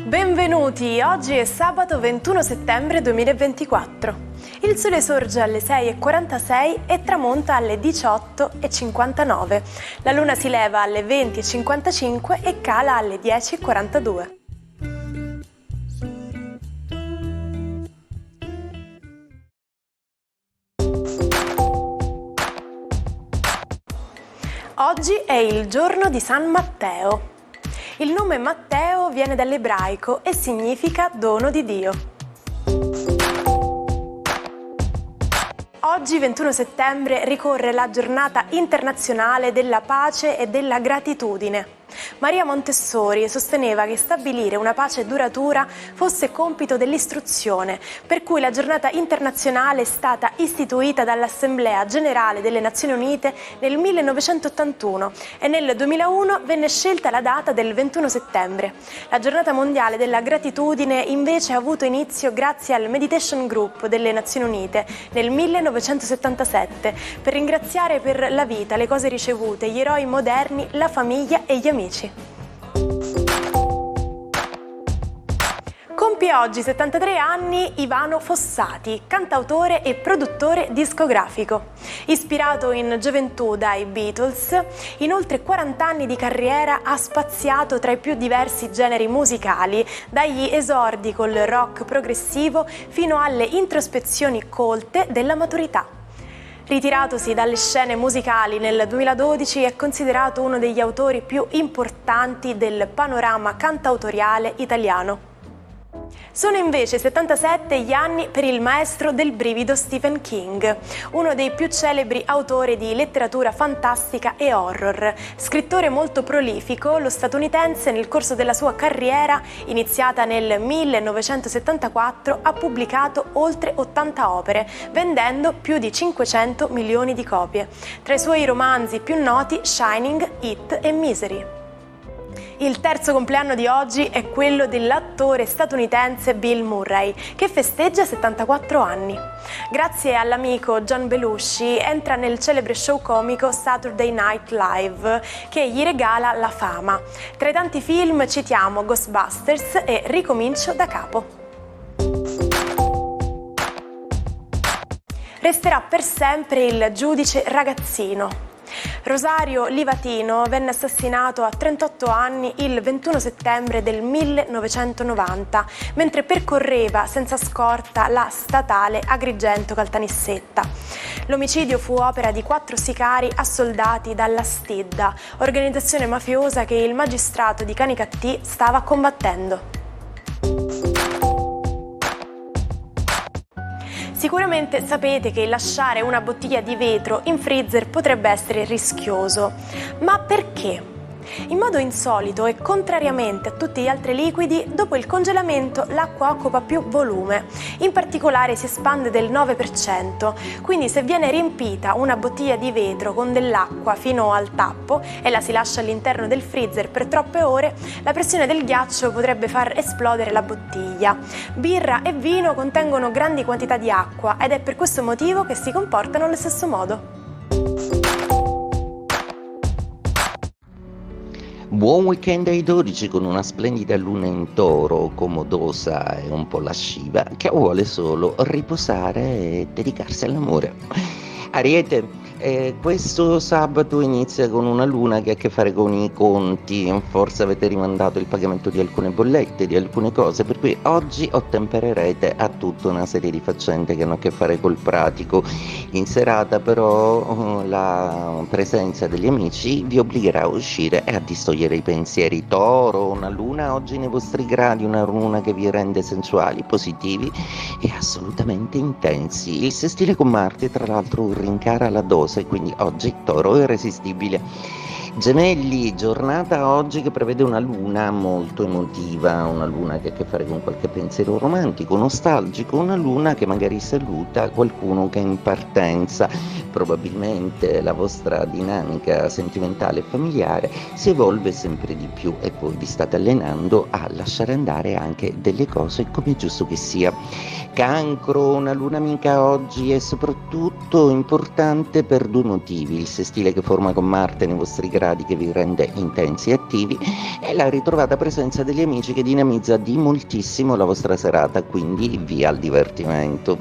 Benvenuti, oggi è sabato 21 settembre 2024. Il sole sorge alle 6:46 e tramonta alle 18:59. La luna si leva alle 20:55 e cala alle 10:42. Oggi è il giorno di San Matteo. Il nome Matteo viene dall'ebraico e significa dono di Dio. Oggi, 21 settembre, ricorre la giornata internazionale della pace e della gratitudine. Maria Montessori sosteneva che stabilire una pace duratura fosse compito dell'istruzione, per cui la giornata internazionale è stata istituita dall'Assemblea Generale delle Nazioni Unite nel 1981 e nel 2001 venne scelta la data del 21 settembre. La giornata mondiale della gratitudine invece ha avuto inizio grazie al Meditation Group delle Nazioni Unite nel 1977 per ringraziare per la vita, le cose ricevute, gli eroi moderni, la famiglia e gli amici. Compie oggi 73 anni Ivano Fossati, cantautore e produttore discografico. Ispirato in gioventù dai Beatles, in oltre 40 anni di carriera ha spaziato tra i più diversi generi musicali, dagli esordi col rock progressivo fino alle introspezioni colte della maturità. Ritiratosi dalle scene musicali nel 2012, è considerato uno degli autori più importanti del panorama cantautoriale italiano. Sono invece 77 gli anni per il maestro del brivido Stephen King, uno dei più celebri autori di letteratura fantastica e horror. Scrittore molto prolifico, lo statunitense nel corso della sua carriera, iniziata nel 1974, ha pubblicato oltre 80 opere, vendendo più di 500 milioni di copie. Tra i suoi romanzi più noti Shining, It e Misery. Il terzo compleanno di oggi è quello dell'attore statunitense Bill Murray, che festeggia 74 anni. Grazie all'amico John Belushi entra nel celebre show comico Saturday Night Live, che gli regala la fama. Tra i tanti film citiamo Ghostbusters e Ricomincio da capo. Resterà per sempre il giudice ragazzino. Rosario Livatino venne assassinato a 38 anni il 21 settembre del 1990, mentre percorreva senza scorta la statale Agrigento-Caltanissetta. L'omicidio fu opera di 4 sicari assoldati dalla Stidda, organizzazione mafiosa che il magistrato di Canicattì stava combattendo. Sicuramente sapete che lasciare una bottiglia di vetro in freezer potrebbe essere rischioso, ma perché? In modo insolito e contrariamente a tutti gli altri liquidi, dopo il congelamento l'acqua occupa più volume, in particolare si espande del 9%, quindi se viene riempita una bottiglia di vetro con dell'acqua fino al tappo e la si lascia all'interno del freezer per troppe ore, la pressione del ghiaccio potrebbe far esplodere la bottiglia. Birra e vino contengono grandi quantità di acqua ed è per questo motivo che si comportano allo stesso modo. Buon weekend ai 12 con una splendida luna in toro, comodosa e un po' lasciva, che vuole solo riposare e dedicarsi all'amore. Ariete, questo sabato inizia con una luna che ha a che fare con i conti, forse avete rimandato il pagamento di alcune bollette, di alcune cose, per cui oggi ottempererete a tutta una serie di faccende che hanno a che fare col pratico. In serata però la presenza degli amici vi obbligherà a uscire e a distogliere i pensieri. Toro, una luna oggi nei vostri gradi, una luna che vi rende sensuali, positivi e assolutamente intensi. Il sestile con Marte tra l'altro rincara la dose, quindi oggi Toro è irresistibile. Gemelli, giornata oggi che prevede una luna molto emotiva, una luna che ha a che fare con qualche pensiero romantico, nostalgico, una luna che magari saluta qualcuno che è in partenza. Probabilmente la vostra dinamica sentimentale e familiare si evolve sempre di più e voi vi state allenando a lasciare andare anche delle cose come è giusto che sia. Cancro, una luna amica oggi è soprattutto importante per due motivi: il sestile che forma con Marte nei vostri gradi che vi rende intensi e attivi, e la ritrovata presenza degli amici che dinamizza di moltissimo la vostra serata, quindi via al divertimento.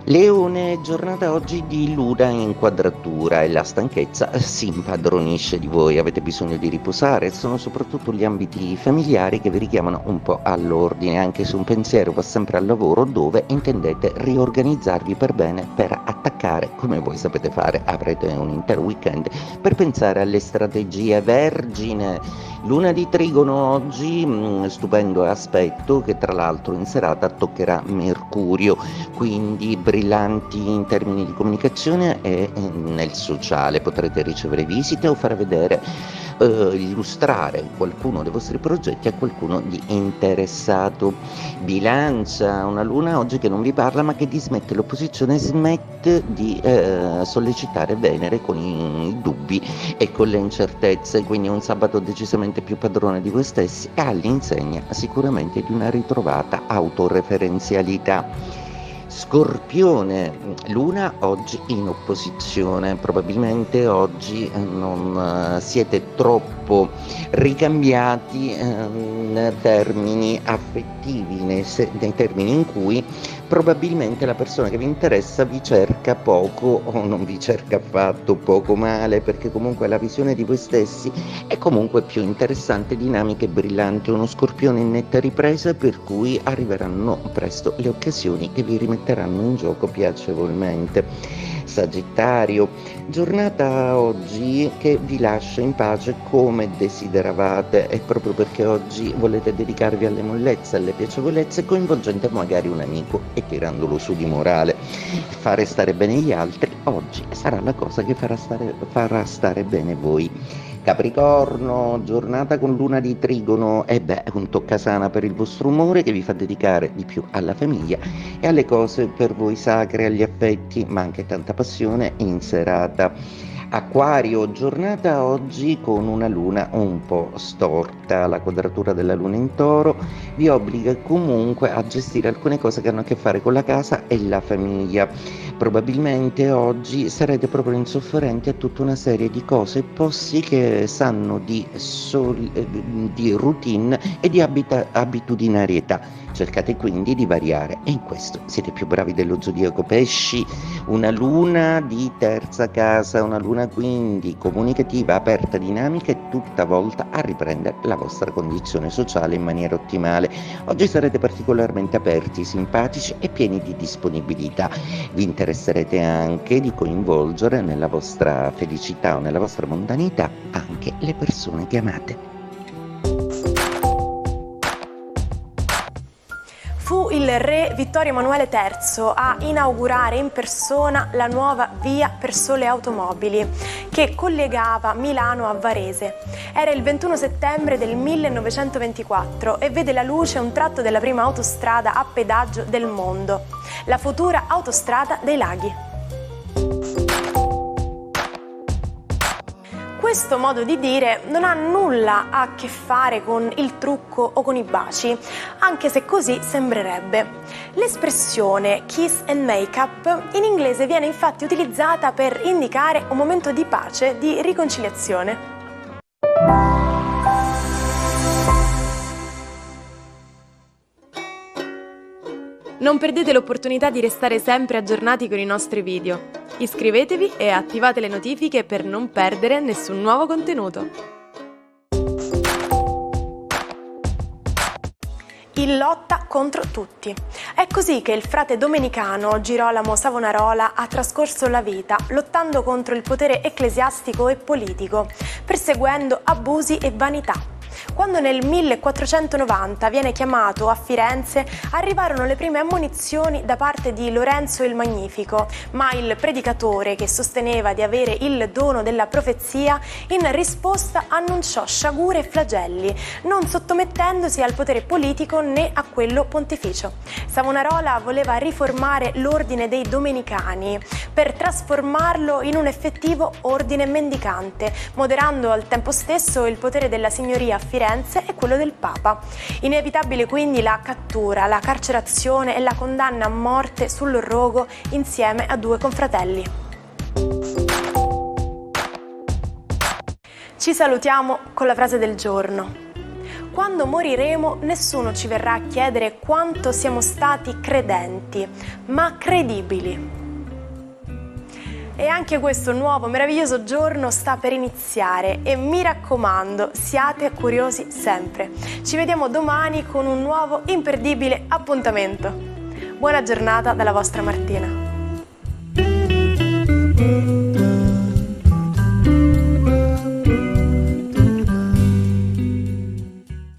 Leone, giornata oggi di luna in quadratura e la stanchezza si impadronisce di voi, avete bisogno di riposare, sono soprattutto gli ambiti familiari che vi richiamano un po' all'ordine, anche se un pensiero va sempre al lavoro dove intendete riorganizzarvi per bene per attaccare come voi sapete fare. Avrete un intero weekend per pensare alle strategie. Vergine, luna di trigono oggi, stupendo aspetto che tra l'altro in serata toccherà Mercurio, quindi brillanti in termini di comunicazione e nel sociale. Potrete ricevere visite o far vedere, illustrare qualcuno dei vostri progetti a qualcuno di interessato. Bilancia, una luna oggi che non vi parla ma che dismette l'opposizione, smette di sollecitare Venere con i dubbi e con le incertezze, quindi un sabato decisamente più padrone di voi stessi e all'insegna sicuramente di una ritrovata autoreferenzialità. Scorpione, luna oggi in opposizione, probabilmente oggi non siete troppo ricambiati nei termini affettivi, nei termini in cui probabilmente la persona che vi interessa vi cerca poco o non vi cerca affatto, poco male, perché comunque la visione di voi stessi è comunque più interessante, dinamica e brillante. Uno Scorpione in netta ripresa, per cui arriveranno presto le occasioni che vi rimetteranno in gioco piacevolmente. Sagittario, giornata oggi che vi lascia in pace come desideravate, e proprio perché oggi volete dedicarvi alle mollezze, alle piacevolezze, coinvolgendo magari un amico e tirandolo su di morale. Fare stare bene gli altri oggi sarà la cosa che farà stare bene voi. Capricorno, giornata con luna di trigono, un toccasana per il vostro umore che vi fa dedicare di più alla famiglia e alle cose per voi sacre, agli affetti, ma anche tanta passione in serata. Acquario, giornata oggi con una luna un po' storta, la quadratura della luna in Toro vi obbliga comunque a gestire alcune cose che hanno a che fare con la casa e la famiglia. Probabilmente oggi sarete proprio insofferenti a tutta una serie di cose e posti che sanno di routine e di abitudinarietà. Cercate quindi di variare e in questo siete più bravi dello zodiaco. Pesci, una luna di terza casa, una luna quindi comunicativa, aperta, dinamica e tutta volta a riprendere la vostra condizione sociale in maniera ottimale. Oggi sarete particolarmente aperti, simpatici e pieni di disponibilità. Vi interesserete anche di coinvolgere nella vostra felicità o nella vostra mondanità anche le persone che amate. Fu il re Vittorio Emanuele III a inaugurare in persona la nuova via per sole automobili che collegava Milano a Varese. Era il 21 settembre del 1924 e vede la luce un tratto della prima autostrada a pedaggio del mondo, la futura autostrada dei laghi. Questo modo di dire non ha nulla a che fare con il trucco o con i baci, anche se così sembrerebbe. L'espressione kiss and make up in inglese viene infatti utilizzata per indicare un momento di pace, di riconciliazione. Non perdete l'opportunità di restare sempre aggiornati con i nostri video. Iscrivetevi e attivate le notifiche per non perdere nessun nuovo contenuto. In lotta contro tutti. È così che il frate domenicano Girolamo Savonarola ha trascorso la vita lottando contro il potere ecclesiastico e politico, perseguendo abusi e vanità. Quando nel 1490 viene chiamato a Firenze, arrivarono le prime ammonizioni da parte di Lorenzo il Magnifico, ma il predicatore, che sosteneva di avere il dono della profezia, in risposta annunciò sciagure e flagelli, non sottomettendosi al potere politico né a quello pontificio. Savonarola voleva riformare l'ordine dei domenicani per trasformarlo in un effettivo ordine mendicante, moderando al tempo stesso il potere della signoria a Firenze Firenze e quello del Papa. Inevitabile quindi la cattura, la carcerazione e la condanna a morte sul rogo insieme a 2 confratelli. Ci salutiamo con la frase del giorno. Quando moriremo nessuno ci verrà a chiedere quanto siamo stati credenti, ma credibili. E anche questo nuovo meraviglioso giorno sta per iniziare e mi raccomando, siate curiosi sempre. Ci vediamo domani con un nuovo imperdibile appuntamento. Buona giornata dalla vostra Martina.